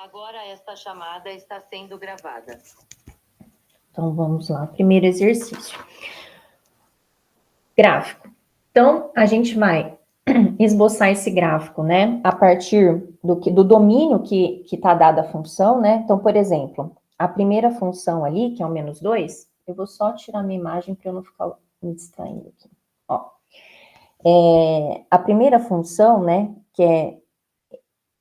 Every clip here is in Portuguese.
Agora esta chamada está sendo gravada. Então, vamos lá. Primeiro exercício. Gráfico. Então, a gente vai esboçar esse gráfico, né? A partir do domínio que está dada a função, né? Então, por exemplo, a primeira função ali, que é o menos 2, eu vou só tirar minha imagem para eu não ficar me distraindo aqui. Ó. A primeira função, né, que é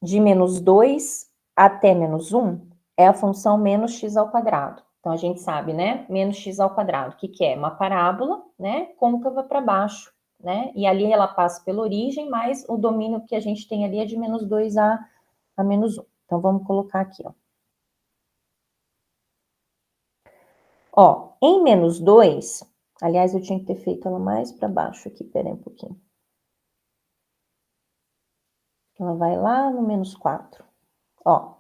de menos 2 até menos 1, é a função menos x ao quadrado. Então, a gente sabe, né? Menos x ao quadrado, o que é? Uma parábola, né? Côncava para baixo, né? E ali ela passa pela origem, mas o domínio que a gente tem ali é de menos 2 a menos 1. Então, vamos colocar aqui, ó. Ó, em menos 2, aliás, eu tinha que ter feito ela mais para baixo aqui, peraí um pouquinho. Ela vai lá no menos 4. Ó.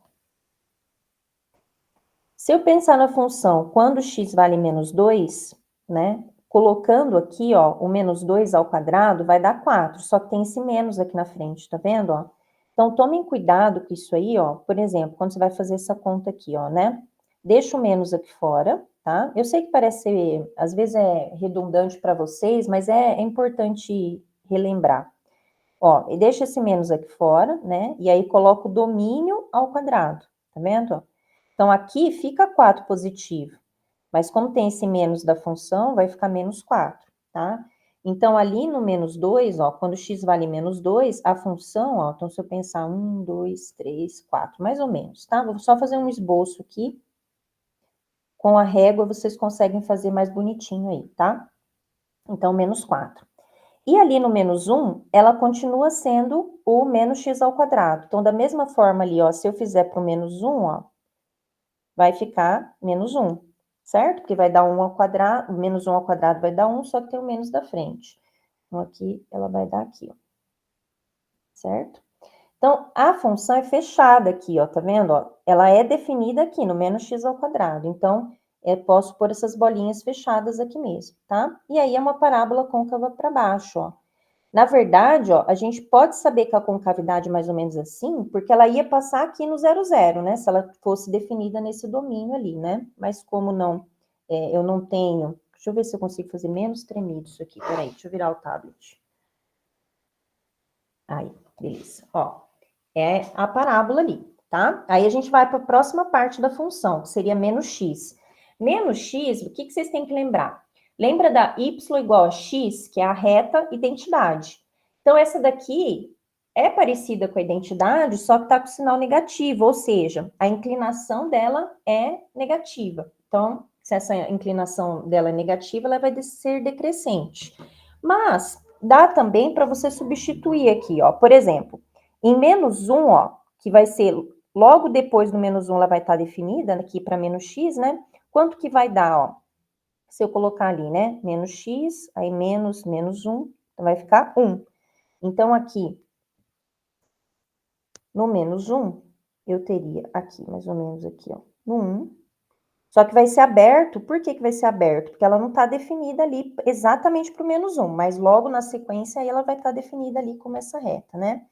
Se eu pensar na função quando x vale menos 2, né? Colocando aqui, ó, o menos 2 ao quadrado vai dar 4, só que tem esse menos aqui na frente, tá vendo, ó? Então, tomem cuidado com isso aí, ó. Por exemplo, quando você vai fazer essa conta aqui, ó, né? Deixa o menos aqui fora, tá? Eu sei que parece, às vezes é redundante para vocês, mas é importante relembrar. Ó, e deixa esse menos aqui fora, né? E aí coloca o domínio ao quadrado, tá vendo? Então, aqui fica 4 positivo, mas como tem esse menos da função, vai ficar menos 4, tá? Então, ali no menos 2, ó, quando x vale menos 2, a função, ó, então se eu pensar 1, 2, 3, 4, mais ou menos, tá? Vou só fazer um esboço aqui. Com a régua, vocês conseguem fazer mais bonitinho aí, tá? Então, menos 4. E ali no menos 1, ela continua sendo o menos x ao quadrado. Então, da mesma forma ali, ó, se eu fizer para o menos 1, ó, vai ficar menos 1, certo? Porque vai dar 1 ao quadrado, menos 1 ao quadrado vai dar 1, só que tem o menos da frente. Então, aqui, ela vai dar aqui, ó. Certo? Então, a função é fechada aqui, ó, tá vendo? Ó? Ela é definida aqui no menos x ao quadrado. Então, posso pôr essas bolinhas fechadas aqui mesmo, tá? E aí, é uma parábola côncava para baixo, ó. Na verdade, ó, a gente pode saber que a concavidade é mais ou menos assim, porque ela ia passar aqui no 0, 0, né? Se ela fosse definida nesse domínio ali, né? Mas como não, eu não tenho... Deixa eu ver se eu consigo fazer menos tremido isso aqui. Peraí, deixa eu virar o tablet. Aí, beleza. Ó, é a parábola ali, tá? Aí a gente vai para a próxima parte da função, que seria menos x. Menos x, o que vocês têm que lembrar? Lembra da y igual a x, que é a reta identidade. Então, essa daqui é parecida com a identidade, só que está com sinal negativo, ou seja, a inclinação dela é negativa. Então, se essa inclinação dela é negativa, ela vai ser decrescente. Mas, dá também para você substituir aqui, ó. Por exemplo, em menos 1, ó, que vai ser logo depois do menos 1, ela vai estar definida aqui para menos x, né? Quanto que vai dar, ó? Se eu colocar ali, né? Menos x, aí menos 1, então vai ficar 1. Então, aqui, no menos 1, eu teria aqui, mais ou menos aqui, ó, no 1. Só que vai ser aberto, por que vai ser aberto? Porque ela não está definida ali exatamente para o menos 1, mas logo na sequência aí ela vai estar definida ali como essa reta, né?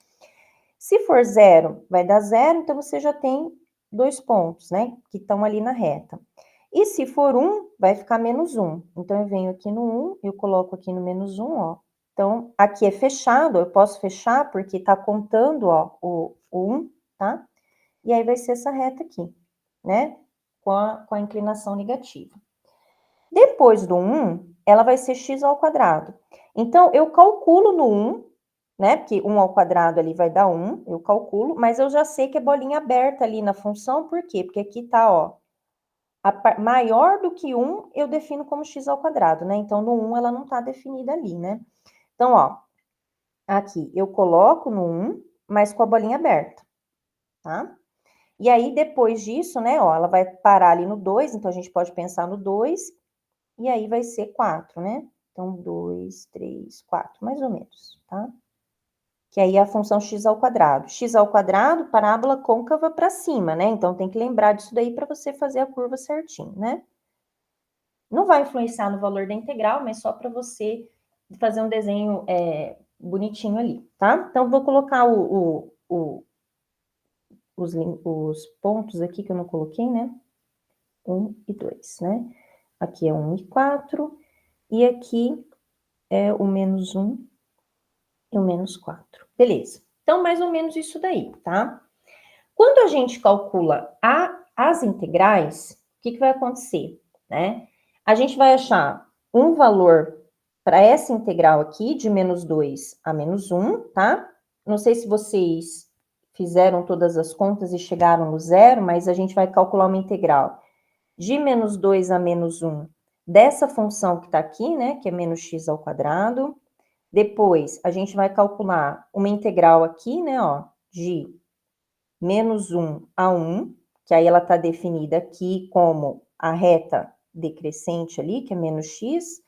Se for 0, vai dar 0, então você já tem 2 pontos, né? Que estão ali na reta. E se for 1, vai ficar menos 1. Então, eu venho aqui no 1, eu coloco aqui no menos 1, ó. Então, aqui é fechado, eu posso fechar porque está contando, ó, o 1, tá? E aí vai ser essa reta aqui, né? Com a inclinação negativa. Depois do 1, ela vai ser x ao quadrado. Então, eu calculo no 1, né? Porque 1 ao quadrado ali vai dar 1, eu calculo, mas eu já sei que é bolinha aberta ali na função, por quê? Porque aqui tá, ó, maior do que 1, eu defino como x ao quadrado, né? Então, no 1 ela não tá definida ali, né? Então, ó, aqui eu coloco no 1, mas com a bolinha aberta, tá? E aí, depois disso, né, ó, ela vai parar ali no 2, então a gente pode pensar no 2, e aí vai ser 4, né? Então, 2, 3, 4, mais ou menos, tá? Que aí é a função x ao quadrado. X ao quadrado, parábola côncava para cima, né? Então, tem que lembrar disso daí para você fazer a curva certinho, né? Não vai influenciar no valor da integral, mas só para você fazer um desenho bonitinho ali, tá? Então, vou colocar os pontos aqui que eu não coloquei, né? 1 e 2, né? Aqui é 1 e 4, e aqui é o menos 1 e o menos 4. Beleza. Então, mais ou menos isso daí, tá? Quando a gente calcula as integrais, o que vai acontecer, né? A gente vai achar um valor para essa integral aqui, de menos 2 a menos 1, tá? Não sei se vocês fizeram todas as contas e chegaram no zero, mas a gente vai calcular uma integral de menos 2 a menos 1 dessa função que está aqui, né? Que é menos x ao quadrado. Depois, a gente vai calcular uma integral aqui, né? Ó, de menos 1 a 1, que aí ela está definida aqui como a reta decrescente ali, que é menos x,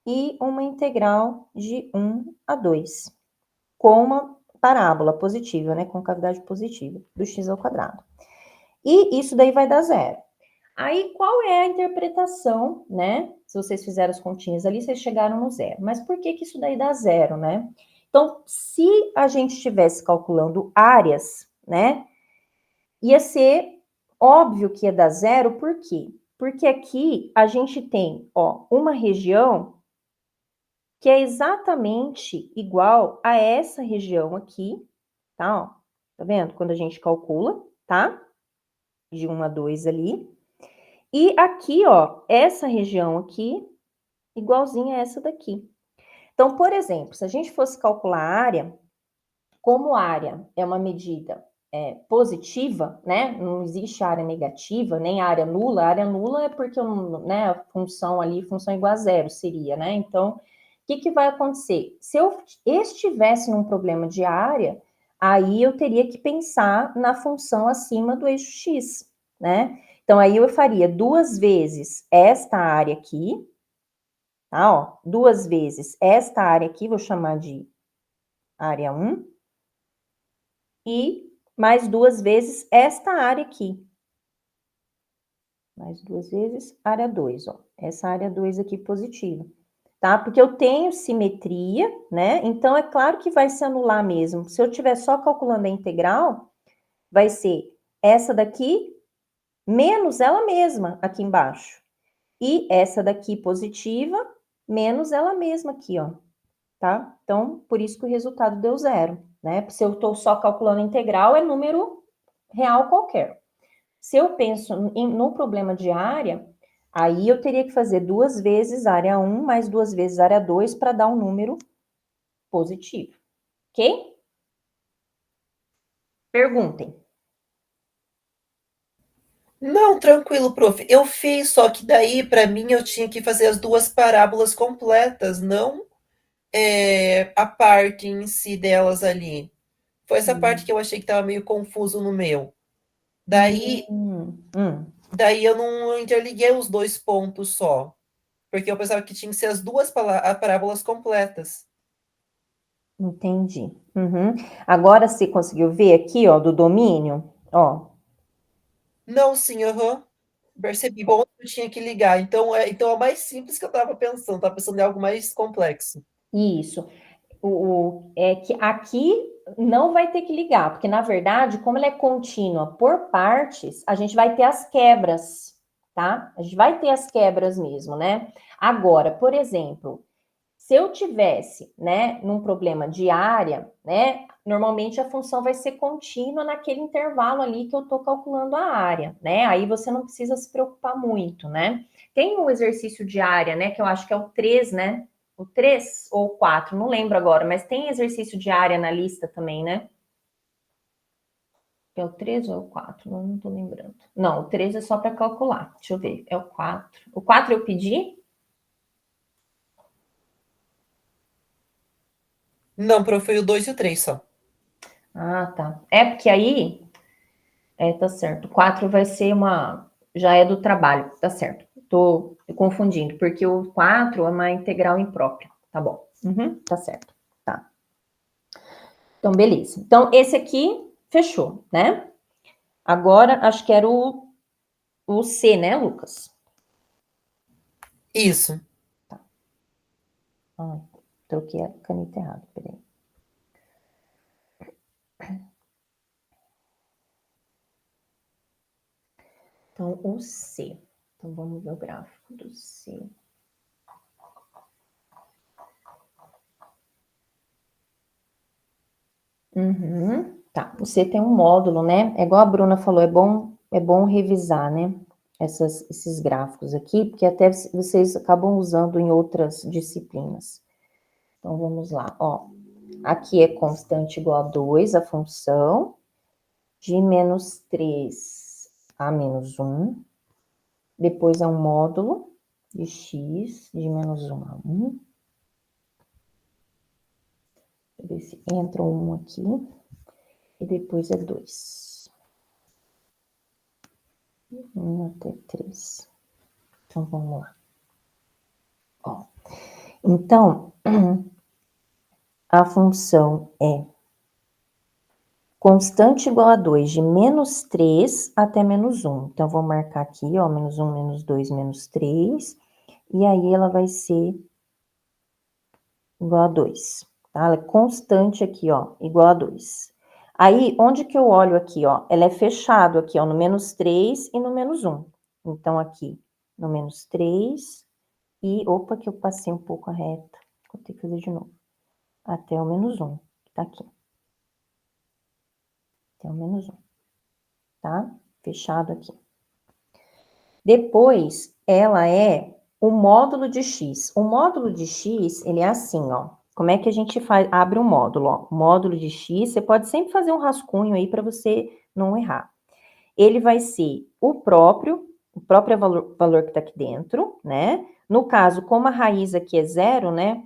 e uma integral de 1 a 2, com uma parábola positiva, né, com cavidade positiva, do x ao quadrado. E isso daí vai dar zero. Aí, qual é a interpretação, né? Se vocês fizeram as continhas ali, vocês chegaram no zero. Mas por que que isso daí dá zero, né? Então, se a gente estivesse calculando áreas, né, ia ser óbvio que ia dar zero, por quê? Porque aqui a gente tem, ó, uma região que é exatamente igual a essa região aqui, tá? Ó, tá vendo? Quando a gente calcula, tá? De 1 a 2 ali. E aqui, ó, essa região aqui, igualzinha a essa daqui. Então, por exemplo, se a gente fosse calcular a área, como área é uma medida positiva, né? Não existe área negativa, nem área nula. A área nula é porque, né, a função ali, função igual a zero seria, né? Então, o que vai acontecer? Se eu estivesse num problema de área, aí eu teria que pensar na função acima do eixo x, né? Então, aí eu faria 2 vezes esta área aqui, tá? Ó, 2 vezes esta área aqui, vou chamar de área 1, e mais 2 vezes esta área aqui. Mais 2 vezes área 2, ó. Essa área 2 aqui positiva, tá? Porque eu tenho simetria, né? Então, é claro que vai se anular mesmo. Se eu estiver só calculando a integral, vai ser essa daqui menos ela mesma aqui embaixo. E essa daqui positiva menos ela mesma aqui, ó. Tá? Então, por isso que o resultado deu zero, né? Se eu estou só calculando a integral, é número real qualquer. Se eu penso no problema de área, aí eu teria que fazer 2 vezes área 1 mais 2 vezes área 2 para dar um número positivo. Ok? Perguntem. Não, tranquilo, prof. Eu fiz, só que daí, para mim, eu tinha que fazer as duas parábolas completas, não a parte em si delas ali. Foi essa parte que eu achei que estava meio confuso no meu. Daí, daí eu não interliguei os dois pontos só, porque eu pensava que tinha que ser as duas parábolas completas. Entendi. Agora você conseguiu ver aqui, ó, do domínio? Ó. Não, sim, aham. Percebi. Bom, eu tinha que ligar. Então é o mais simples que eu estava pensando. Estava pensando em algo mais complexo. Isso. É que aqui não vai ter que ligar, porque na verdade, como ela é contínua por partes, a gente vai ter as quebras, tá? A gente vai ter as quebras mesmo, né? Agora, por exemplo, se eu tivesse, né, num problema de área, né, normalmente a função vai ser contínua naquele intervalo ali que eu estou calculando a área, né? Aí você não precisa se preocupar muito, né? Tem um exercício de área, né, que eu acho que é o 3, né? O 3 ou o 4, não lembro agora, mas tem exercício de área na lista também, né? É o 3 ou é o 4? Não estou lembrando. Não, o 3 é só para calcular. Deixa eu ver. É o 4. O 4 eu pedi? Não, prof, foi o 2 e o 3 só. Ah, tá. É porque aí. Tá certo. O 4 vai ser uma. Já é do trabalho, tá certo. Tô confundindo, porque o 4 é uma integral imprópria. Tá bom. Tá certo. Tá. Então, beleza. Então, esse aqui fechou, né? Agora, acho que era o C, né, Lucas? Isso. Tá. Troquei a caneta errada, peraí. Então, o C. Então, vamos ver o gráfico do C. Tá, o C tem um módulo, né? É igual a Bruna falou, é bom revisar, né? Esses gráficos aqui, porque até vocês acabam usando em outras disciplinas. Então, vamos lá, ó. Aqui é constante igual a 2, a função, de menos 3 a menos 1. Depois é um módulo de x, de menos 1 a 1. Deixa eu ver se entra um aqui. E depois é 2. 1 até 3. Então, vamos lá. Ó. Então, a função é constante igual a 2, de menos 3 até menos 1. Então, vou marcar aqui, ó, menos 1, menos 2, menos 3. E aí, ela vai ser igual a 2. Tá? Ela é constante aqui, ó, igual a 2. Aí, onde que eu olho aqui, ó? Ela é fechado aqui, ó, no menos 3 e no menos 1. Então, aqui, no menos 3 e... Opa, que eu passei um pouco a reta. Vou ter que fazer de novo. Até o menos 1, que tá aqui. Até o menos 1. Tá? Fechado aqui. Depois, ela é o módulo de x. O módulo de x, ele é assim, ó. Como é que a gente faz? Abre um módulo, ó. Módulo de x, você pode sempre fazer um rascunho aí para você não errar. Ele vai ser o próprio valor que está aqui dentro, né? No caso, como a raiz aqui é 0, né?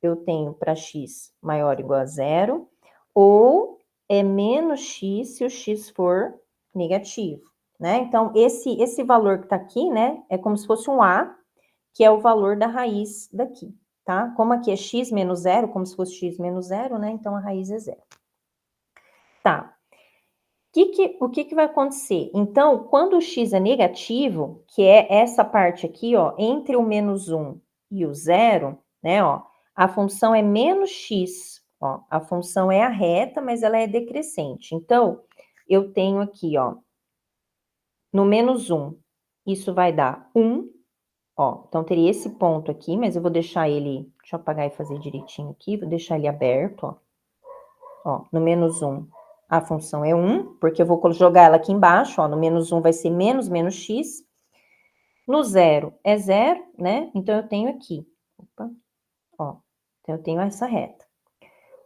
Eu tenho para x maior ou igual a 0, ou é menos x se o x for negativo, né? Então, esse valor que está aqui, né, é como se fosse um a, que é o valor da raiz daqui, tá? Como aqui é x menos 0, como se fosse x menos 0, né? Então, a raiz é 0. Tá. O que vai acontecer? Então, quando o x é negativo, que é essa parte aqui, ó, entre o menos 1 e o 0, né, ó, a função é menos x, ó, a função é a reta, mas ela é decrescente. Então, eu tenho aqui, ó, no menos 1, isso vai dar 1, ó, então teria esse ponto aqui, mas eu vou deixar ele, deixa eu apagar e fazer direitinho aqui, vou deixar ele aberto, ó, no menos 1. A função é 1, porque eu vou jogar ela aqui embaixo, ó, no menos 1 vai ser menos x. No 0 é 0, né? Então, eu tenho aqui, opa, ó, então eu tenho essa reta.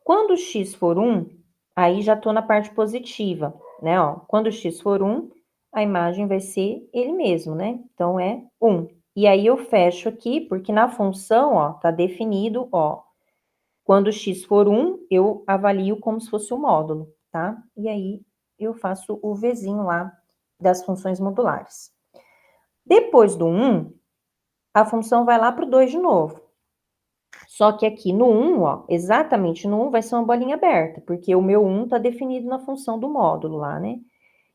Quando o x for 1, aí já tô na parte positiva, né, ó. Quando o x for 1, a imagem vai ser ele mesmo, né? Então, é 1. E aí, eu fecho aqui, porque na função, ó, tá definido, ó, quando x for 1, eu avalio como se fosse um módulo, tá? E aí, eu faço o Vzinho lá das funções modulares. Depois do 1, a função vai lá para o 2 de novo. Só que aqui no 1, ó, exatamente no 1 vai ser uma bolinha aberta, porque o meu 1 está definido na função do módulo lá, né?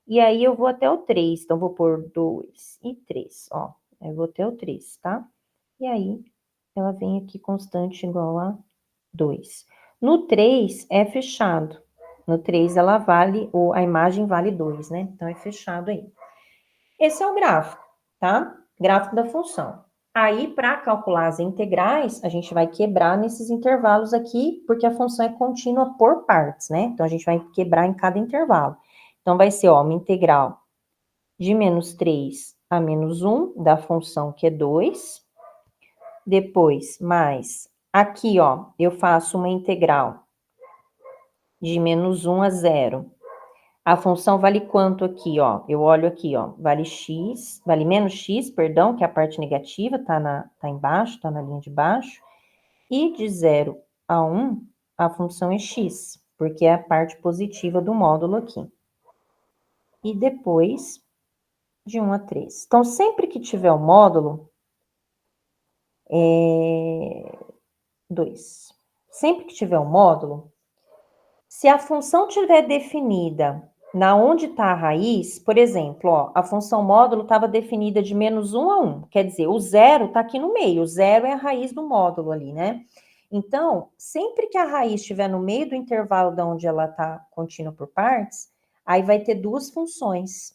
E aí, eu vou até o 3, então, vou pôr 2 e 3, ó. Eu vou até o 3, tá? E aí, ela vem aqui constante igual a 2. No 3 é fechado. No 3 ela vale, ou a imagem vale 2, né? Então é fechado aí. Esse é o gráfico, tá? Gráfico da função. Aí, para calcular as integrais, a gente vai quebrar nesses intervalos aqui, porque a função é contínua por partes, né? Então, a gente vai quebrar em cada intervalo. Então, vai ser, ó, uma integral de menos 3 a menos 1 da função que é 2. Depois, mais aqui, ó, eu faço uma integral de menos 1 a 0. A função vale quanto aqui, ó? Eu olho aqui, ó, vale x, vale menos x, perdão, que é a parte negativa, tá embaixo, tá na linha de baixo. E de 0 a 1, a função é x, porque é a parte positiva do módulo aqui. E depois, de 1 a 3. Então, sempre que tiver o módulo, 2. Sempre que tiver o módulo, se a função tiver definida na onde está a raiz, por exemplo, ó, a função módulo estava definida de menos 1 a 1, quer dizer, o 0 está aqui no meio, o 0 é a raiz do módulo ali, né? Então, sempre que a raiz estiver no meio do intervalo de onde ela está contínua por partes, aí vai ter duas funções,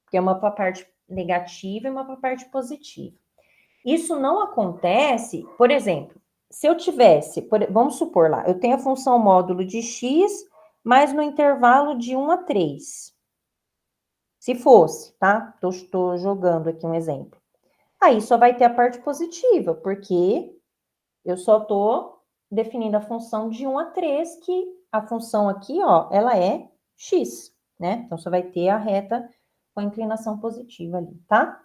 que é uma para a parte negativa e uma para a parte positiva. Isso não acontece, por exemplo, se eu tivesse, vamos supor lá, eu tenho a função módulo de x, mas no intervalo de 1 a 3. Se fosse, tá? Estou jogando aqui um exemplo. Aí só vai ter a parte positiva, porque eu só estou definindo a função de 1 a 3, que a função aqui, ó, ela é x, né? Então, só vai ter a reta com a inclinação positiva ali, tá?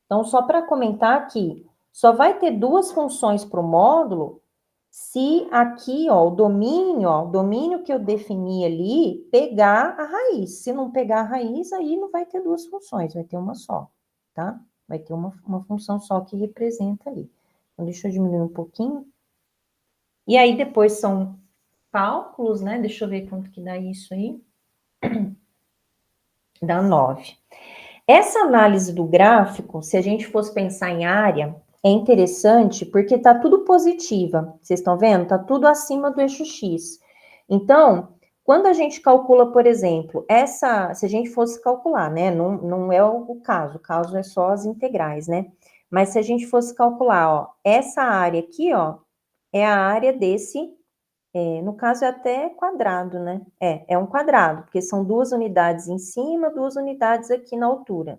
Então, só para comentar aqui, só vai ter duas funções para o módulo se aqui, ó, o domínio que eu defini ali, pegar a raiz. Se não pegar a raiz, aí não vai ter duas funções, vai ter uma só, tá? Vai ter uma função só que representa ali. Então, deixa eu diminuir um pouquinho. E aí, depois são cálculos, né? Deixa eu ver quanto que dá isso aí. Dá 9. Essa análise do gráfico, se a gente fosse pensar em área, é interessante porque tá tudo positiva. Vocês estão vendo? Tá tudo acima do eixo X. Então, quando a gente calcula, por exemplo, se a gente fosse calcular, né? Não é o caso é só as integrais, né? Mas se a gente fosse calcular, ó, essa área aqui, ó, é a área desse, no caso é até quadrado, né? É um quadrado, porque são duas unidades em cima, duas unidades aqui na altura,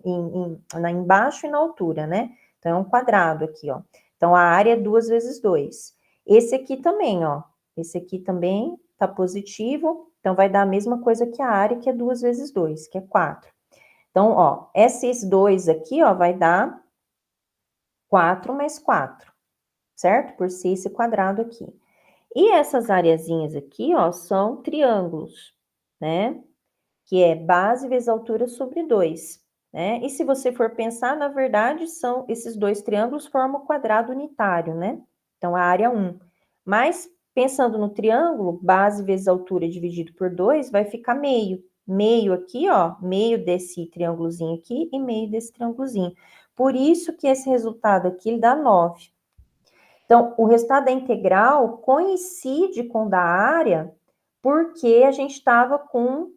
embaixo e na altura, né? Então, é um quadrado aqui, ó. Então, a área é 2 vezes 2. Esse aqui também, ó. Esse aqui também tá positivo, então vai dar a mesma coisa que a área, que é 2 vezes 2, que é 4. Então, ó, esses dois aqui, ó, vai dar 4 mais 4, certo? Por ser esse quadrado aqui. E essas areazinhas aqui, ó, são triângulos, né? Que é base vezes altura sobre 2, né? E se você for pensar, na verdade, são esses dois triângulos formam o quadrado unitário, né? Então, a área 1. Mas, pensando no triângulo, base vezes altura dividido por 2, vai ficar meio. Meio aqui, ó, meio desse triângulozinho aqui e meio desse triângulozinho. Por isso que esse resultado aqui ele dá 9. Então, o resultado da integral coincide com o da área, porque a gente estava com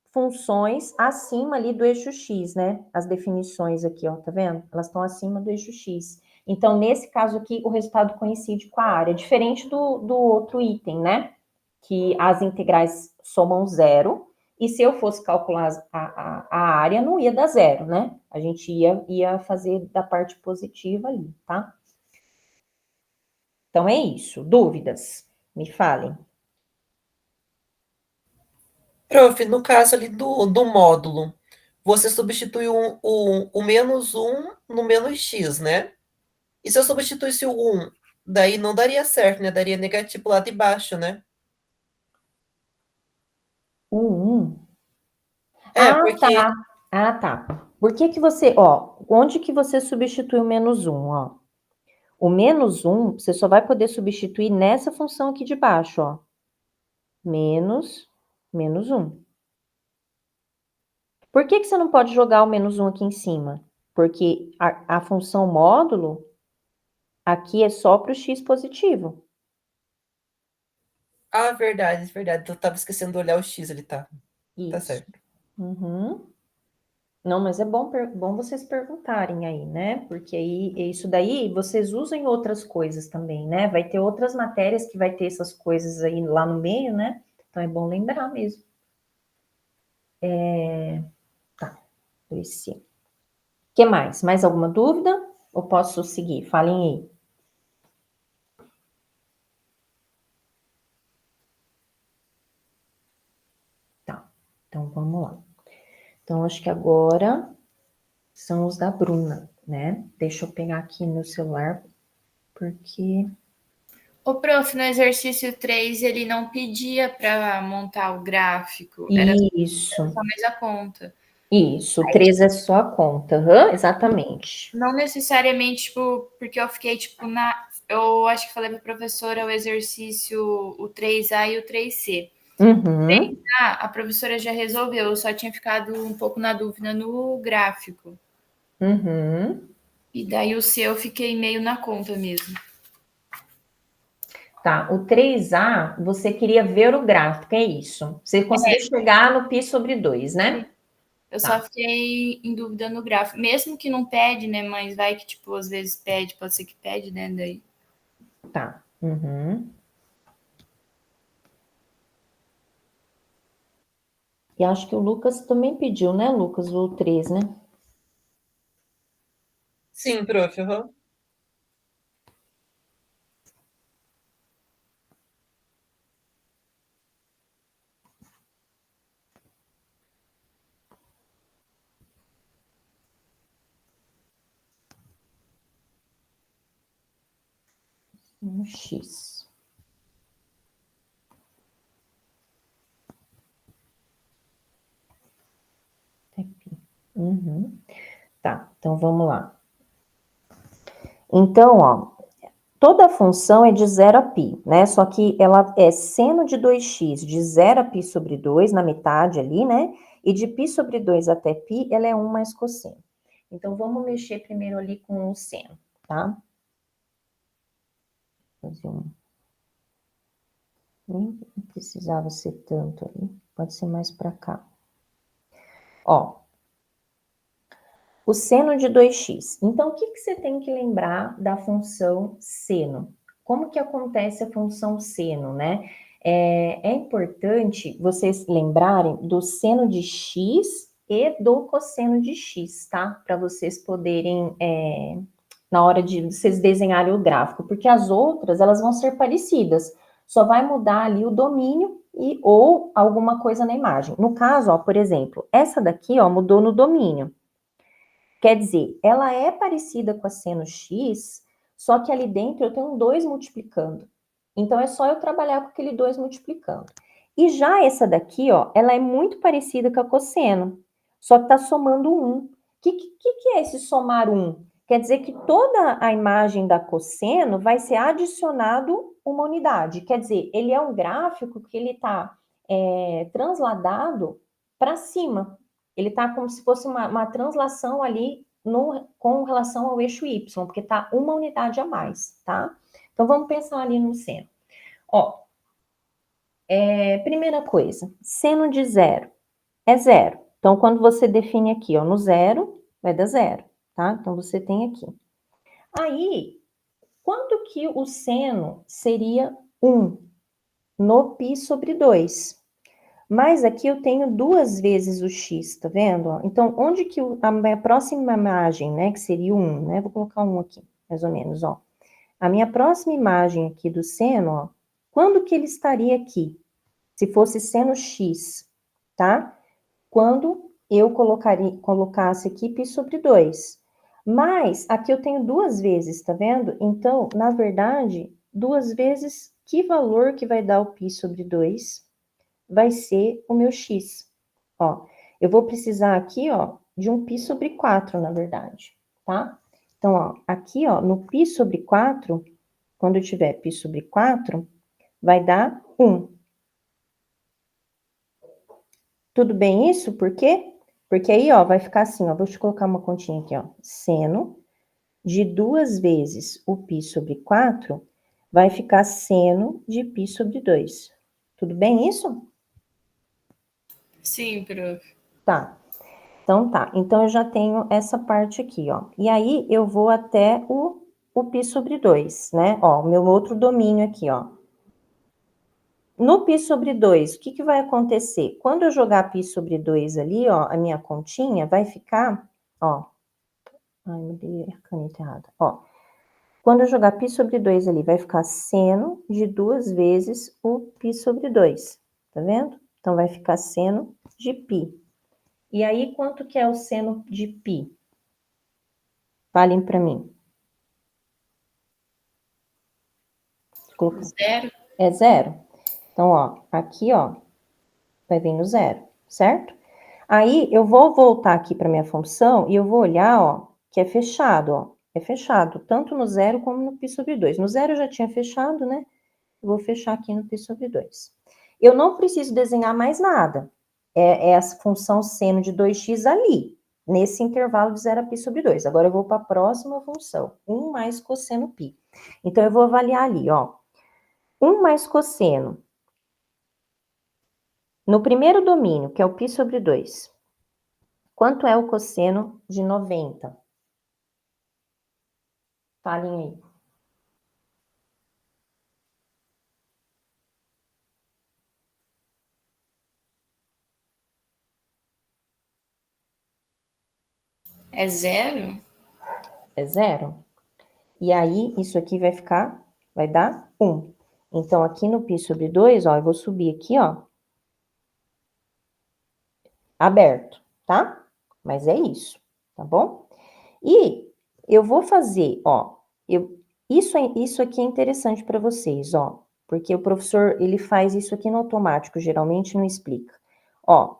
funções acima ali do eixo X, né? As definições aqui, ó, tá vendo? Elas estão acima do eixo X. Então, nesse caso aqui, o resultado coincide com a área, diferente do outro item, né? Que as integrais somam zero, e se eu fosse calcular a área, não ia dar zero, né? A gente ia fazer da parte positiva ali, tá? Então, é isso. Dúvidas? Me falem. Prof, no caso ali do módulo, você substitui o menos 1 no menos x, né? E se eu substituísse o 1, daí não daria certo, né? Daria negativo lá de baixo, né? O 1. É, Ah, porque... tá. Ah, tá. Por que você, ó, onde que você substitui o menos 1, ó? O menos 1, você só vai poder substituir nessa função aqui de baixo, ó. Menos 1. Por que você não pode jogar o menos 1 aqui em cima? Porque a função módulo aqui é só para o x positivo. Ah, verdade, verdade. Eu tava esquecendo de olhar o x ali, tá? Tá Isso. certo. Uhum. Não, mas é bom vocês perguntarem aí, né? Porque aí isso daí vocês usam em outras coisas também, né? Vai ter outras matérias que vai ter essas coisas aí lá no meio, né? Então é bom lembrar mesmo. Tá, esse. O que mais? Mais alguma dúvida? Ou posso seguir? Falem aí. Tá, então vamos lá. Então, acho que agora são os da Bruna, né? Deixa eu pegar aqui no celular, porque... O prof, no exercício 3, ele não pedia para montar o gráfico. Era Isso, só mais a conta. isso. 3 é só a conta. Uhum, exatamente. Não necessariamente, tipo, porque eu fiquei, tipo, eu acho que falei para a professora o exercício, o 3A e o 3C. Uhum. A professora já resolveu, eu só tinha ficado um pouco na dúvida no gráfico. Uhum. E daí o C eu fiquei meio na conta mesmo. Tá, o 3A, você queria ver o gráfico, é isso. Você conseguiu chegar no π sobre 2, né? Eu Tá. só fiquei em dúvida no gráfico. Mesmo que não pede, né? Mas vai que, tipo, às vezes pede, pode ser que pede, né? Daí. Tá. Uhum. E acho que o Lucas também pediu, né, Lucas, o 3, né? Sim, prof. Uhum. Um X. Uhum. Tá, então vamos lá. Então, ó, toda função é de 0 a π, né? Só que ela é seno de 2x de 0 a π sobre 2, na metade ali, né? E de π sobre 2 até π, ela é 1 mais cosseno. Então, vamos mexer primeiro ali com o seno, tá? Fazer um... Nem precisava ser tanto ali, pode ser mais para cá. Ó, o seno de 2x. Então, o que você tem que lembrar da função seno? Como que acontece a função seno, né? É importante vocês lembrarem do seno de x e do cosseno de x, tá? Para vocês poderem, na hora de vocês desenharem o gráfico, porque as outras, elas vão ser parecidas. Só vai mudar ali o domínio e ou alguma coisa na imagem. No caso, ó, por exemplo, essa daqui, ó, mudou no domínio. Quer dizer, ela é parecida com a seno x, só que ali dentro eu tenho um 2 multiplicando. Então, é só eu trabalhar com aquele 2 multiplicando. E já essa daqui, ó, ela é muito parecida com a cosseno, só que está somando 1. O que é esse somar 1? Quer dizer que toda a imagem da cosseno vai ser adicionado uma unidade. Quer dizer, ele é um gráfico que ele está transladado para cima. Ele está como se fosse uma translação ali com relação ao eixo Y, porque está uma unidade a mais, tá? Então, vamos pensar ali no seno. Ó, primeira coisa, seno de 0 é 0. Então, quando você define aqui, ó, no 0, vai dar 0, tá? Então, você tem aqui. Aí, quanto que o seno seria 1 no π sobre 2? Mas aqui eu tenho 2 vezes o x, tá vendo? Então, onde que a minha próxima imagem, né, que seria o 1, né? Vou colocar 1 aqui, mais ou menos, ó. A minha próxima imagem aqui do seno, ó, quando que ele estaria aqui? Se fosse seno x, tá? Quando eu colocasse aqui π sobre 2. Mas aqui eu tenho 2 vezes, tá vendo? Então, na verdade, 2 vezes, que valor que vai dar o π sobre 2? Vai ser o meu x. Ó, eu vou precisar aqui, ó, de um π sobre 4, na verdade, tá? Então, ó, aqui, ó, no π sobre 4, quando eu tiver π sobre 4, vai dar 1. Tudo bem isso? Por quê? Porque aí, ó, vai ficar assim, ó, vou te colocar uma continha aqui, ó, seno de 2 vezes o π sobre 4 vai ficar seno de π sobre 2. Tudo bem isso? Sim, prof. Tá. Então, tá. Então, eu já tenho essa parte aqui, ó. E aí, eu vou até o π sobre 2, né? Ó, o meu outro domínio aqui, ó. No π sobre 2, o que que vai acontecer? Quando eu jogar π sobre 2 ali, ó, a minha continha vai ficar, ó. Ai, me dei a caneta errada. Ó, quando eu jogar π sobre 2 ali, vai ficar seno de 2 vezes o π sobre 2. Tá vendo? Então, vai ficar seno de π. E aí, quanto que é o seno de π? Falem para mim. Zero. É 0. Então, ó, aqui, ó, vai vir no 0, certo? Aí, eu vou voltar aqui para minha função e eu vou olhar, ó, que é fechado, ó. É fechado, tanto no 0 como no π sobre 2. No 0 eu já tinha fechado, né? Eu vou fechar aqui no π sobre 2. Eu não preciso desenhar mais nada. É essa função seno de 2x ali, nesse intervalo de 0 a π sobre 2. Agora, eu vou para a próxima função, 1 mais cosseno π. Então, eu vou avaliar ali, ó. 1 mais cosseno. No primeiro domínio, que é o π sobre 2. Quanto é o cosseno de 90? Falem aí. É 0? É 0? E aí, isso aqui vai dar 1. Então, aqui no π sobre 2, ó, eu vou subir aqui, ó, aberto, tá? Mas é isso, tá bom? E eu vou fazer, ó, isso aqui é interessante para vocês, ó, porque o professor, ele faz isso aqui no automático, geralmente não explica. Ó,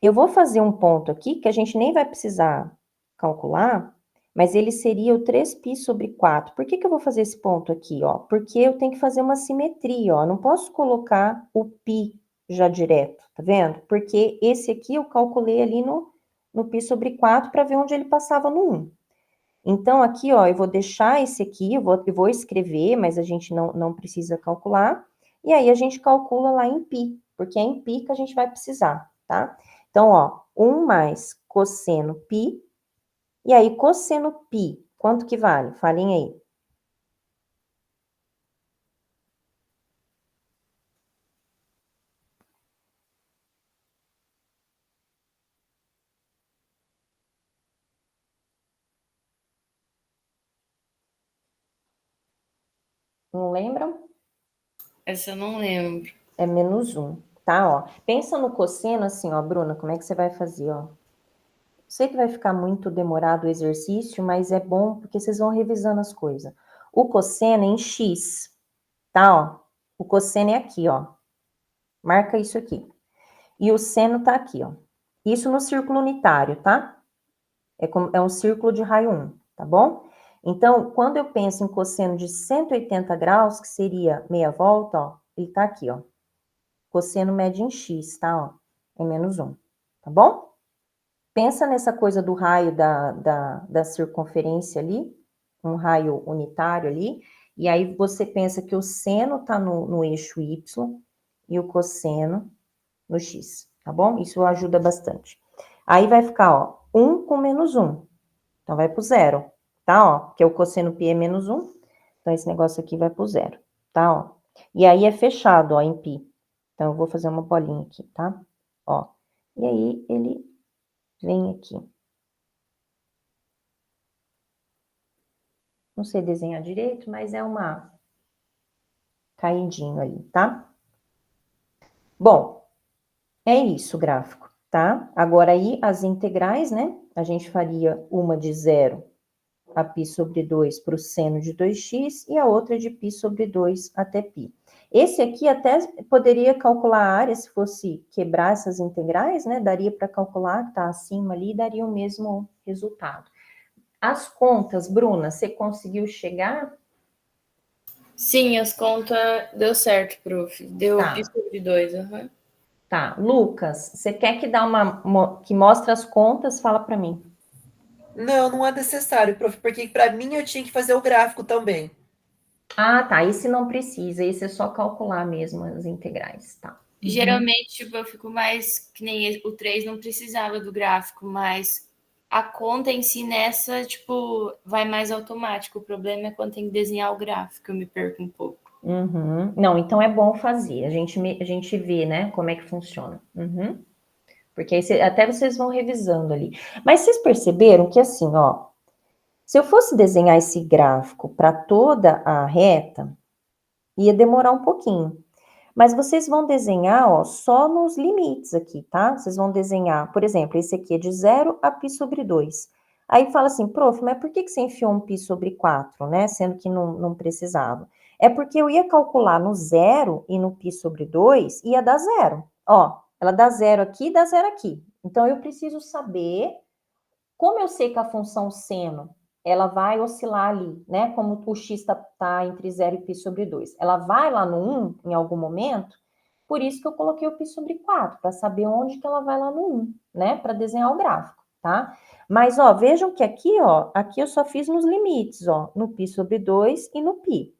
eu vou fazer um ponto aqui que a gente nem vai precisar calcular, mas ele seria o 3π sobre 4. Por que que eu vou fazer esse ponto aqui, ó? Porque eu tenho que fazer uma simetria, ó. Não posso colocar o π já direto, tá vendo? Porque esse aqui eu calculei ali no π sobre 4 para ver onde ele passava no 1. Então, aqui, ó, eu vou deixar esse aqui, eu vou escrever, mas a gente não precisa calcular. E aí, a gente calcula lá em π, porque é em π que a gente vai precisar, tá? Então, ó, 1 mais cosseno π, e aí, cosseno π, quanto que vale? Falem aí. Não lembram? Essa eu não lembro. É menos 1, tá? Ó, pensa no cosseno assim, ó, Bruna, como é que você vai fazer, ó? Sei que vai ficar muito demorado o exercício, mas é bom porque vocês vão revisando as coisas. O cosseno é em x, tá? Ó, o cosseno é aqui, ó. Marca isso aqui. E o seno tá aqui, ó. Isso no círculo unitário, tá? É um círculo de raio 1, tá bom? Então, quando eu penso em cosseno de 180 graus, que seria meia volta, ó, ele tá aqui, ó. Cosseno mede em x, tá? Ó, é menos 1, tá bom? Pensa nessa coisa do raio da circunferência ali, um raio unitário ali, e aí você pensa que o seno está no eixo y e o cosseno no x, tá bom? Isso ajuda bastante. Aí vai ficar, ó, 1 com menos 1. Então, vai pro 0, tá? Ó, porque o cosseno π é menos 1, então esse negócio aqui vai pro 0, tá? Ó. E aí é fechado, ó, em π. Então, eu vou fazer uma bolinha aqui, tá? Ó, e aí ele vem aqui. Não sei desenhar direito, mas é uma caidinho ali, tá? Bom, é isso o gráfico, tá? Agora aí as integrais, né? A gente faria uma de 0 a π sobre 2 para o seno de 2x e a outra de π sobre 2 até π. Esse aqui até poderia calcular a área, se fosse quebrar essas integrais, né? Daria para calcular, que tá acima ali, daria o mesmo resultado. As contas, Bruna, você conseguiu chegar? Sim, as contas deu certo, prof. Deu Tá. π sobre 2, aham. Tá, Lucas, você quer que dá que mostre as contas? Fala para mim. Não, não é necessário, prof, porque para mim eu tinha que fazer o gráfico também. Ah, tá, esse não precisa, esse é só calcular mesmo as integrais, tá? Geralmente, tipo, eu fico mais que nem o 3 não precisava do gráfico, mas a conta em si nessa, tipo, vai mais automático. O problema é quando tem que desenhar o gráfico, eu me perco um pouco. Uhum. Não, então é bom fazer, a gente vê, né, como é que funciona. Uhum. Porque aí até vocês vão revisando ali. Mas vocês perceberam que assim, ó, se eu fosse desenhar esse gráfico para toda a reta, ia demorar um pouquinho. Mas vocês vão desenhar, ó, só nos limites aqui, tá? Vocês vão desenhar, por exemplo, esse aqui é de 0 a π sobre 2. Aí fala assim, prof, mas por que você enfiou um π sobre 4, né? Sendo que não precisava. É porque eu ia calcular no 0 e no π sobre 2, ia dar 0. Ó, ela dá 0 aqui e dá 0 aqui. Então, eu preciso saber, como eu sei que a função seno ela vai oscilar ali, né? Como o x está entre 0 e π sobre 2. Ela vai lá no 1 em algum momento, por isso que eu coloquei o π sobre 4, para saber onde que ela vai lá no 1, né? Para desenhar o gráfico, tá? Mas, ó, vejam que aqui, ó, aqui eu só fiz nos limites, ó, no π sobre 2 e no π.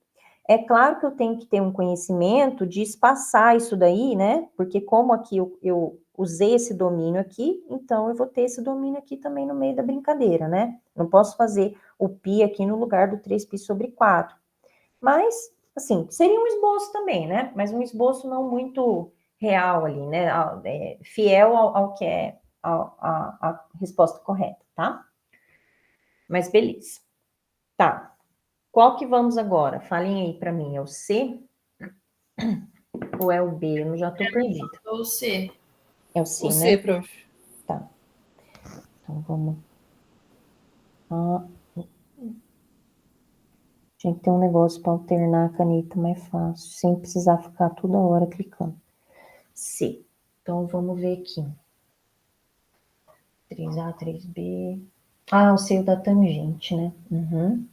É claro que eu tenho que ter um conhecimento de espaçar isso daí, né? Porque como aqui eu usei esse domínio aqui, então eu vou ter esse domínio aqui também no meio da brincadeira, né? Não posso fazer o π aqui no lugar do 3π sobre 4. Mas, assim, seria um esboço também, né? Mas um esboço não muito real ali, né? Fiel ao que é a resposta correta, tá? Mas beleza. Tá. Qual que vamos agora? Falem aí para mim, é o C ou é o B? Eu já tô perdida. Ou C. É o C, O né? C, prof. Tá. Então vamos. Ah, tinha que ter um negócio para alternar a caneta mais fácil, sem precisar ficar toda hora clicando. C. Então vamos ver aqui. 3A, 3B. Ah, o seio da tangente, né? Uhum.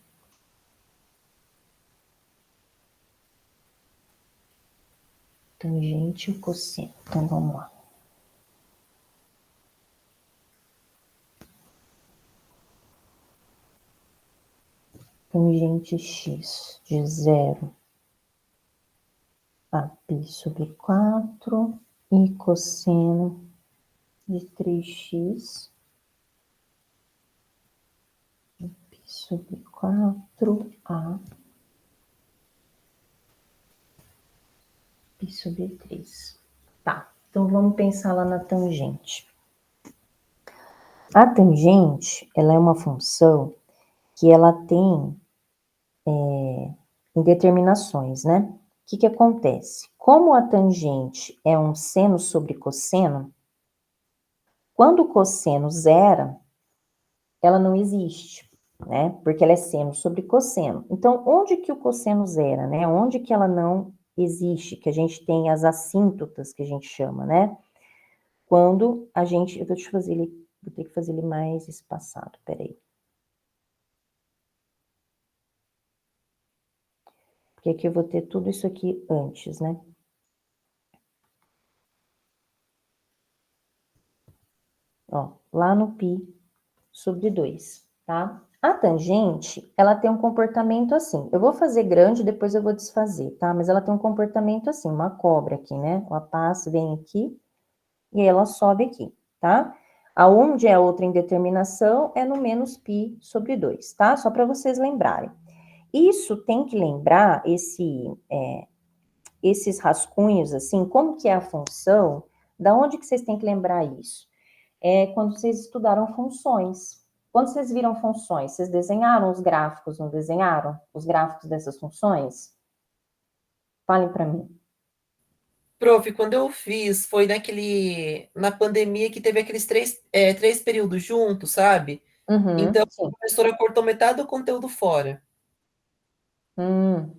Tangente e o cosseno. Então vamos lá. Tangente x de 0 a π sobre 4 e cosseno de 3x de π sobre 4 a π sobre 3. Tá, então vamos pensar lá na tangente. A tangente, ela é uma função que ela tem indeterminações, né? O que acontece? Como a tangente é um seno sobre cosseno, quando o cosseno zera, ela não existe, né? Porque ela é seno sobre cosseno. Então, onde que o cosseno zera, né? Onde que ela não existe, que a gente tem as assíntotas, que a gente chama, né? Quando a gente... Eu vou ter que fazer ele mais espaçado, peraí. Porque aqui eu vou ter tudo isso aqui antes, né? Ó, lá no π sobre 2, tá? A tangente, ela tem um comportamento assim. Eu vou fazer grande, depois eu vou desfazer, tá? Mas ela tem um comportamento assim, uma cobra aqui, né? Ela passa, vem aqui, e aí ela sobe aqui, tá? Aonde é outra indeterminação é no menos π sobre 2, tá? Só para vocês lembrarem. Isso tem que lembrar, esses rascunhos, assim, como que é a função, da onde que vocês têm que lembrar isso? É quando vocês estudaram funções. Quando vocês viram funções, vocês desenharam os gráficos, não desenharam? Os gráficos dessas funções? Falem para mim. Prof, quando eu fiz, foi na pandemia que teve aqueles três períodos juntos, sabe? Então, Sim. a professora cortou metade do conteúdo fora.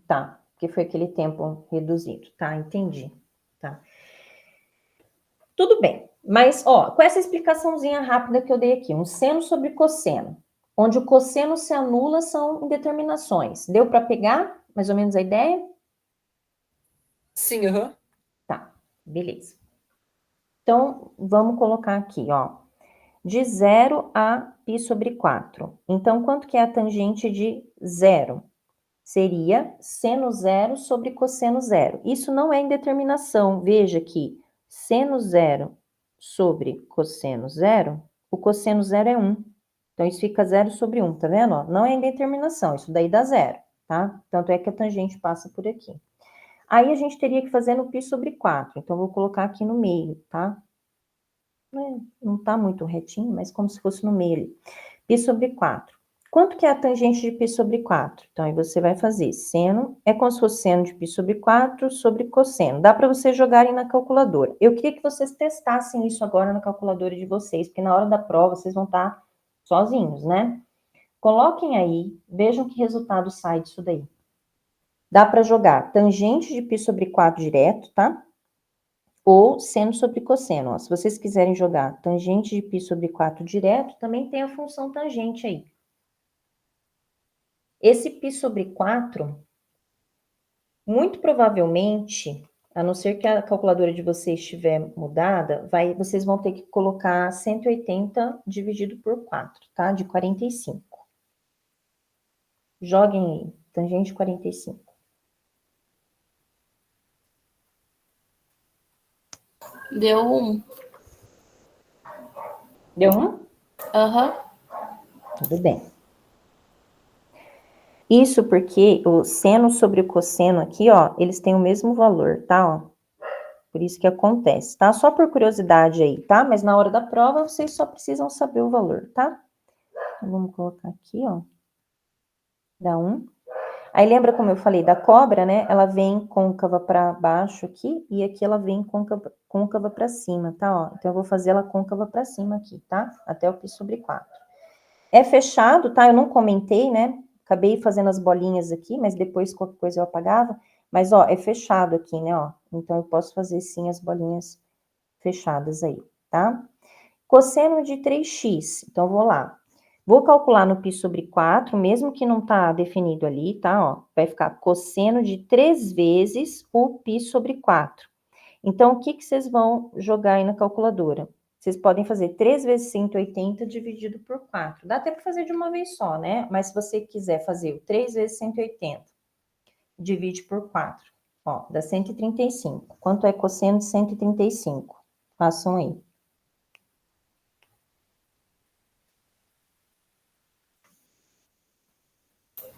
Tá. Que foi aquele tempo reduzido. Tá, entendi. Tá. Tudo bem. Mas, ó, com essa explicaçãozinha rápida que eu dei aqui, um seno sobre cosseno, onde o cosseno se anula são indeterminações. Deu para pegar mais ou menos a ideia? Sim, aham. Tá, beleza. Então, vamos colocar aqui, ó, de 0 a π sobre 4. Então, quanto que é a tangente de 0? Seria seno zero sobre cosseno zero. Isso não é indeterminação. Veja que seno zero sobre cosseno zero, o cosseno zero é 1. Então, isso fica 0 sobre 1, tá vendo? Ó, não é indeterminação, isso daí dá zero, tá? Tanto é que a tangente passa por aqui. Aí, a gente teria que fazer no π sobre 4. Então, vou colocar aqui no meio, tá? Não tá muito retinho, mas como se fosse no meio ali. π sobre 4. Quanto que é a tangente de π sobre 4? Então, aí você vai fazer seno, é como se fosse seno de π sobre 4 sobre cosseno. Dá para vocês jogarem na calculadora. Eu queria que vocês testassem isso agora na calculadora de vocês, porque na hora da prova vocês vão estar sozinhos, né? Coloquem aí, vejam que resultado sai disso daí. Dá para jogar tangente de π sobre 4 direto, tá? Ou seno sobre cosseno. Ó. Se vocês quiserem jogar tangente de π sobre 4 direto, também tem a função tangente aí. Esse π sobre 4, muito provavelmente, a não ser que a calculadora de vocês estiver mudada, vocês vão ter que colocar 180 dividido por 4, tá? De 45. Joguem aí, tangente 45. Deu 1. Deu um? Aham. Tudo bem. Isso porque o seno sobre o cosseno aqui, ó, eles têm o mesmo valor, tá? Ó. Por isso que acontece, tá? Só por curiosidade aí, tá? Mas na hora da prova, vocês só precisam saber o valor, tá? Então, vamos colocar aqui, ó. Dá um. Aí lembra como eu falei da cobra, né? Ela vem côncava para baixo aqui e aqui ela vem côncava para cima, tá? Ó, então eu vou fazer ela côncava para cima aqui, tá? Até o π sobre 4. É fechado, tá? Eu não comentei, né? Acabei fazendo as bolinhas aqui, mas depois qualquer coisa eu apagava. Mas, ó, é fechado aqui, né? Ó, então eu posso fazer sim as bolinhas fechadas aí, tá? Cosseno de 3x. Então, vou lá. Vou calcular no π sobre 4, mesmo que não tá definido ali, tá? Ó, vai ficar cosseno de 3 vezes o π sobre 4. Então, o que que vocês vão jogar aí na calculadora? Vocês podem fazer 3 vezes 180 dividido por 4. Dá até para fazer de uma vez só, né? Mas se você quiser fazer o 3 vezes 180, divide por 4. Ó, dá 135. Quanto é cosseno de 135? Façam aí.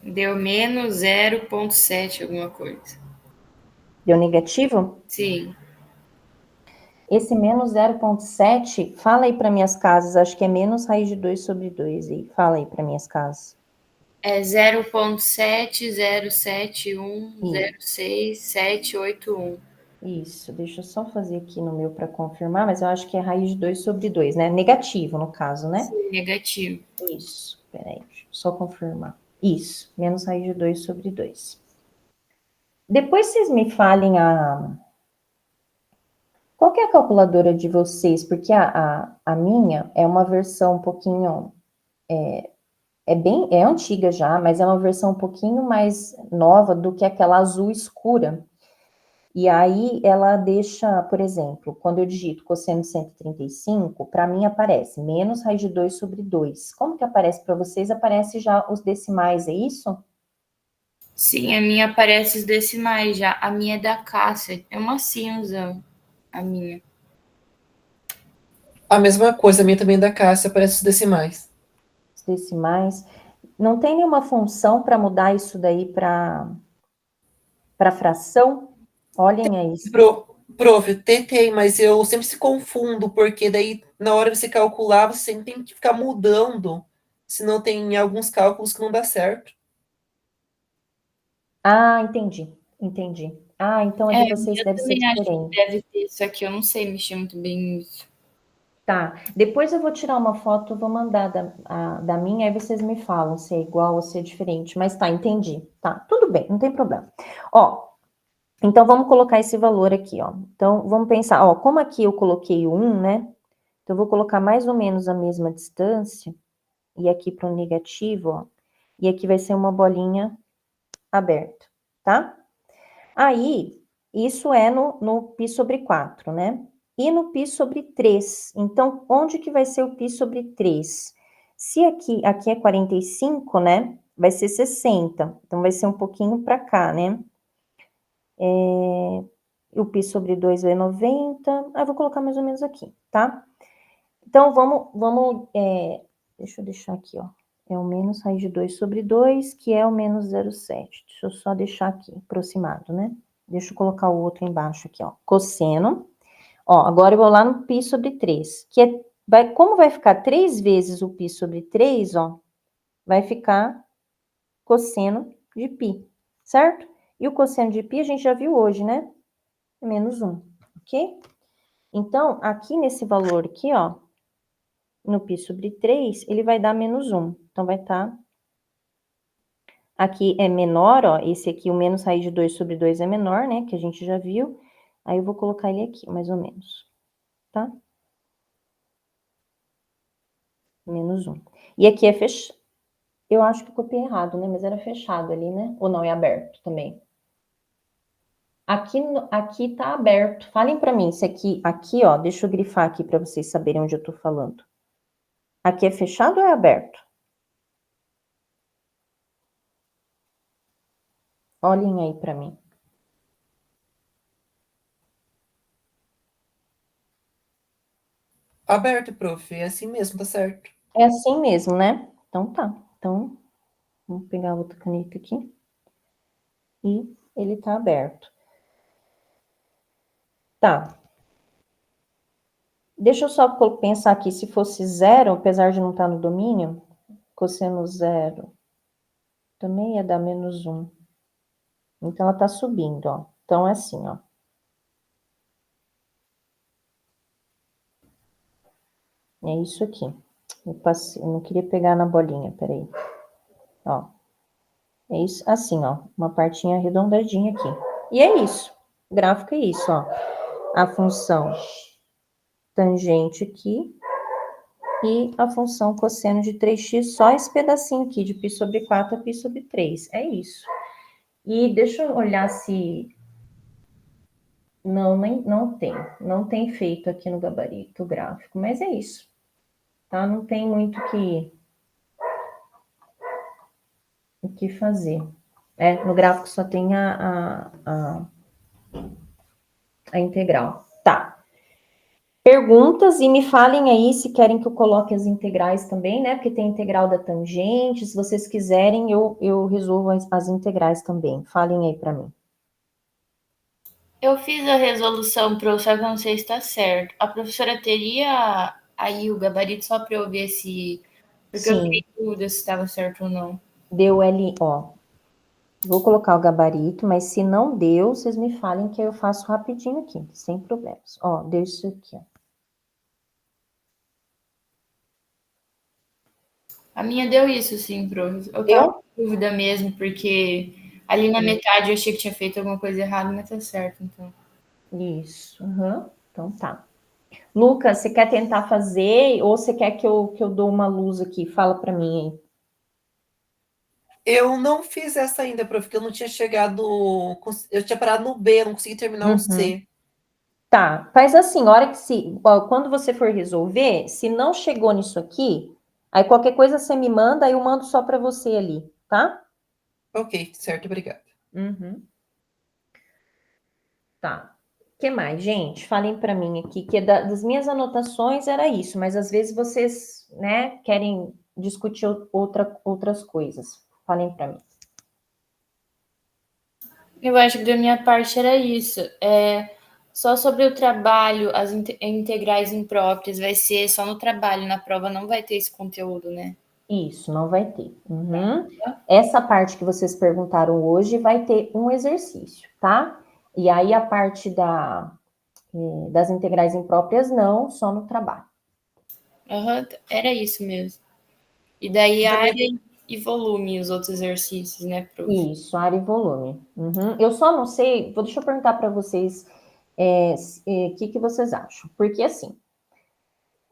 Deu menos 0,7 alguma coisa. Deu negativo? Sim. Esse menos 0,7, fala aí para minhas casas, acho que é menos raiz de 2 sobre 2 aí. Fala aí para minhas casas. É 0,707106781. Isso, deixa eu só fazer aqui no meu para confirmar, mas eu acho que é raiz de 2 sobre 2, né? Negativo, no caso, né? Sim, negativo. Isso, peraí, deixa eu só confirmar. Isso, menos raiz de 2 sobre 2. Depois vocês me falem qual que é a calculadora de vocês, porque a minha é uma versão um pouquinho... É antiga já, mas é uma versão um pouquinho mais nova do que aquela azul escura. E aí ela deixa, por exemplo, quando eu digito cosseno de 135, para mim aparece menos raiz de 2 sobre 2. Como que aparece para vocês? Aparece já os decimais, é isso? Sim, a minha aparece os decimais já. A minha é da Cássia. É uma cinza, a minha. A mesma coisa, a minha também é da Cássia, aparece os decimais. Os decimais. Não tem nenhuma função para mudar isso daí para fração? Olhem aí. Prof, tentei, mas eu sempre se confundo, porque daí na hora de você calcular, você sempre tem que ficar mudando, senão tem alguns cálculos que não dá certo. Ah, entendi, entendi. Ah, então a É, de a vocês minha deve ser também acho que diferente. deve ter isso aqui. Eu não sei mexer muito bem nisso. Tá, depois eu vou tirar uma foto, vou mandar da minha, aí vocês me falam se é igual ou se é diferente. Mas tá, entendi. Tá, tudo bem, não tem problema. Ó, então vamos colocar esse valor aqui, ó. Então vamos pensar, ó, como aqui eu coloquei o 1, né? Então eu vou colocar mais ou menos a mesma distância, e aqui para o negativo, ó. E aqui vai ser uma bolinha aberta, tá? Aí, isso é no π sobre 4, né? E no π sobre 3. Então, onde que vai ser o π sobre 3? Se aqui é 45, né? Vai ser 60. Então, vai ser um pouquinho para cá, né? O π sobre 2 é 90. Eu vou colocar mais ou menos aqui, tá? Então, deixa eu deixar aqui, ó. É o menos raiz de 2 sobre 2, que é o menos 0,7. Deixa eu só deixar aqui, aproximado, né? Deixa eu colocar o outro embaixo aqui, ó. Cosseno. Ó, agora eu vou lá no π sobre 3, que como vai ficar 3 vezes o π sobre 3, ó, vai ficar cosseno de π, certo? E o cosseno de π a gente já viu hoje, né? É menos 1, ok? Então, aqui nesse valor aqui, ó, no π sobre 3, ele vai dar menos 1. Então, vai estar... Aqui é menor, ó, esse aqui, o menos raiz de 2 sobre 2 é menor, né, que a gente já viu. Aí eu vou colocar ele aqui, mais ou menos, tá? Menos 1. E aqui é fechado. Eu acho que eu copiei errado, né, mas era fechado ali, né? Ou não, é aberto também. Aqui tá aberto. Falem para mim se aqui, ó, deixa eu grifar aqui para vocês saberem onde eu tô falando. Aqui é fechado ou é aberto? Olhem aí para mim. Aberto, prof. É assim mesmo, tá certo. É assim mesmo, né? Então tá. Então, vamos pegar outra caneta aqui. E ele tá aberto. Tá. Deixa eu só pensar aqui, se fosse zero, apesar de não estar no domínio, cosseno zero também ia dar menos 1. Então, ela tá subindo, ó. Então, é assim, ó. É isso aqui. Eu não queria pegar na bolinha, peraí. Ó. É isso, assim, ó. Uma partinha arredondadinha aqui. E é isso. O gráfico é isso, ó. A função tangente aqui e a função cosseno de 3x, só esse pedacinho aqui, de π sobre 4 a π sobre 3. É isso. E deixa eu olhar se... Não, não tem. Não tem feito aqui no gabarito gráfico, mas é isso. Tá? Não tem muito o que fazer. No gráfico só tem a integral. Tá. Perguntas e me falem aí se querem que eu coloque as integrais também, né? Porque tem integral da tangente. Se vocês quiserem, eu resolvo as integrais também. Falem aí para mim. Eu fiz a resolução, prof, só que eu não sei se está certo. A professora teria aí o gabarito só para eu ver se... Porque eu fiquei em dúvida se estava certo ou não. Deu ali, ó. Vou colocar o gabarito, mas se não deu, vocês me falem que eu faço rapidinho aqui, sem problemas. Ó, deu isso aqui, ó. A minha deu isso, sim, prof. Eu Deu? tava com dúvida mesmo, porque ali na metade eu achei que tinha feito alguma coisa errada, mas tá certo, então. Isso, então tá. Lucas, você quer tentar fazer ou você quer que eu dou uma luz aqui? Fala para mim aí. Eu não fiz essa ainda, prof, porque eu não tinha chegado. Eu tinha parado no B, eu não consegui terminar o C. Tá, faz assim, hora que quando você for resolver, se não chegou nisso aqui, aí qualquer coisa você me manda, aí eu mando só para você ali, tá? Ok, certo, obrigada. Tá. O que mais, gente? Falem para mim aqui, que das minhas anotações era isso, mas às vezes vocês, né, querem discutir outras coisas. Falem para mim. Eu acho que da minha parte era isso. Só sobre o trabalho, as integrais impróprias, vai ser só no trabalho, na prova não vai ter esse conteúdo, né? Isso, não vai ter. Essa parte que vocês perguntaram hoje vai ter um exercício, tá? E aí a parte das integrais impróprias não, só no trabalho. Uhum, era isso mesmo. E daí área e volume, os outros exercícios, né, prof? Isso, área e volume. Eu só não sei, deixa eu perguntar para vocês o que vocês acham. Porque assim,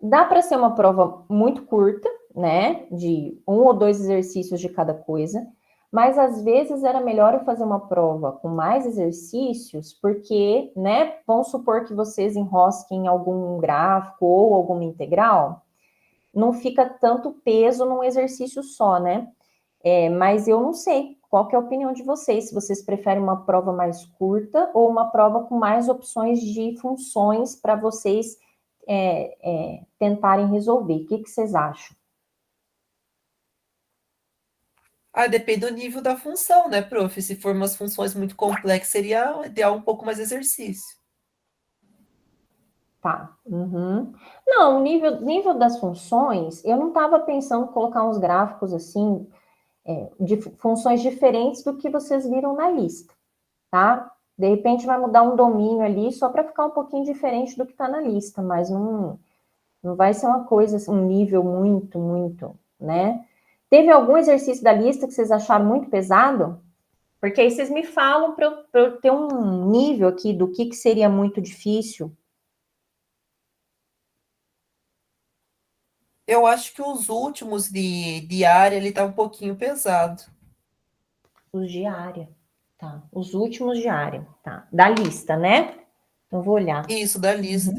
dá para ser uma prova muito curta, né? De 1 ou 2 exercícios de cada coisa, mas às vezes era melhor eu fazer uma prova com mais exercícios, porque, né? Vamos supor que vocês enrosquem algum gráfico ou alguma integral, não fica tanto peso num exercício só, né? Mas eu não sei qual que é a opinião de vocês, se vocês preferem uma prova mais curta ou uma prova com mais opções de funções para vocês tentarem resolver. O que vocês acham? Depende do nível da função, né, prof? Se for umas funções muito complexas, seria ideal um pouco mais exercício. Tá. Não, o nível das funções, eu não estava pensando em colocar uns gráficos assim, de funções diferentes do que vocês viram na lista, tá? De repente vai mudar um domínio ali só para ficar um pouquinho diferente do que está na lista, mas não vai ser uma coisa, um nível muito, muito, né? Teve algum exercício da lista que vocês acharam muito pesado? Porque aí vocês me falam para eu ter um nível aqui do que seria muito difícil. Eu acho que os últimos de área, ele tá um pouquinho pesado. Os de área, tá. Os últimos de área, tá. Da lista, né? Então, vou olhar. Isso, da lista.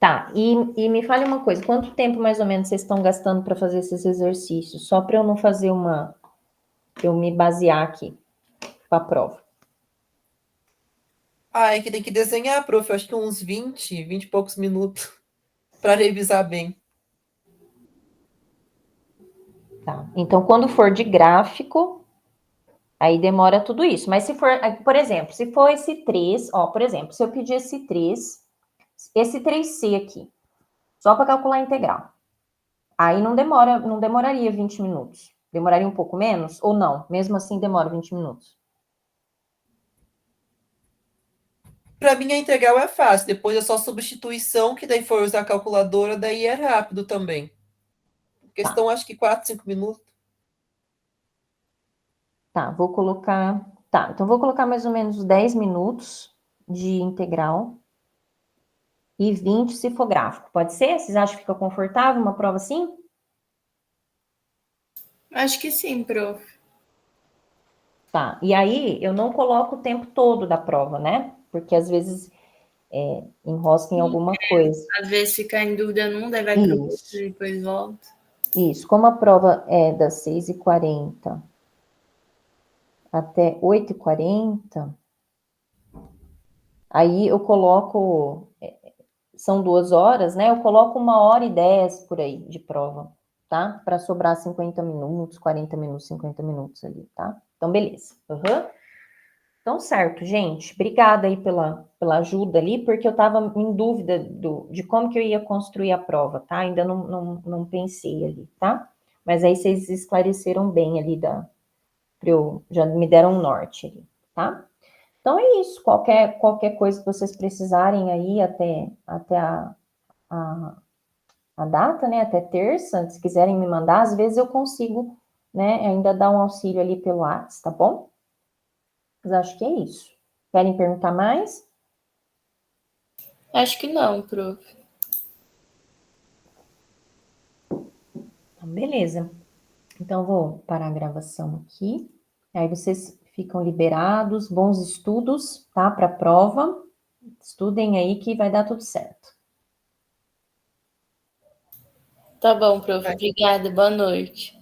Tá, e me fale uma coisa, quanto tempo mais ou menos vocês estão gastando para fazer esses exercícios? Só para eu não fazer eu me basear aqui para a prova. É que tem que desenhar, prof. Eu acho que uns 20 e poucos minutos para revisar bem. Tá. Então, quando for de gráfico, aí demora tudo isso. Mas se for, por exemplo, se for esse 3, ó, por exemplo, se eu pedir esse 3C aqui, só para calcular a integral. Aí não demoraria 20 minutos. Demoraria um pouco menos ou não? Mesmo assim demora 20 minutos. Para mim, a integral é fácil. Depois é só substituição, que daí for usar a calculadora, daí é rápido também. Questão, acho que 4, 5 minutos. Tá, vou colocar... Tá, então vou colocar mais ou menos 10 minutos de integral e 20 se for gráfico. Pode ser? Vocês acham que fica confortável uma prova assim? Acho que sim, prof. Tá, e aí eu não coloco o tempo todo da prova, né? Porque às vezes enrosca em alguma coisa. Às vezes ficar em dúvida num, daí vai para o outro e depois volta. Isso, como a prova é das 6h40 até 8h40, aí eu coloco, são 2 horas, né? Eu coloco 1h10 por aí de prova, tá? Para sobrar 50 minutos, 40 minutos, 50 minutos ali, tá? Então, beleza. Então, certo, gente. Obrigada aí pela ajuda ali, porque eu estava em dúvida de como que eu ia construir a prova, tá? Ainda não pensei ali, tá? Mas aí vocês esclareceram bem ali já me deram um norte ali, tá? Então é isso. Qualquer coisa que vocês precisarem aí até a data, né? Até terça, se quiserem me mandar, às vezes eu consigo, né? Ainda dar um auxílio ali pelo WhatsApp, tá bom? Mas acho que é isso. Querem perguntar mais? Acho que não, prof. Então, beleza. Então, vou parar a gravação aqui. Aí vocês ficam liberados. Bons estudos, tá? Para a prova. Estudem aí que vai dar tudo certo. Tá bom, prof. Obrigada. Boa noite.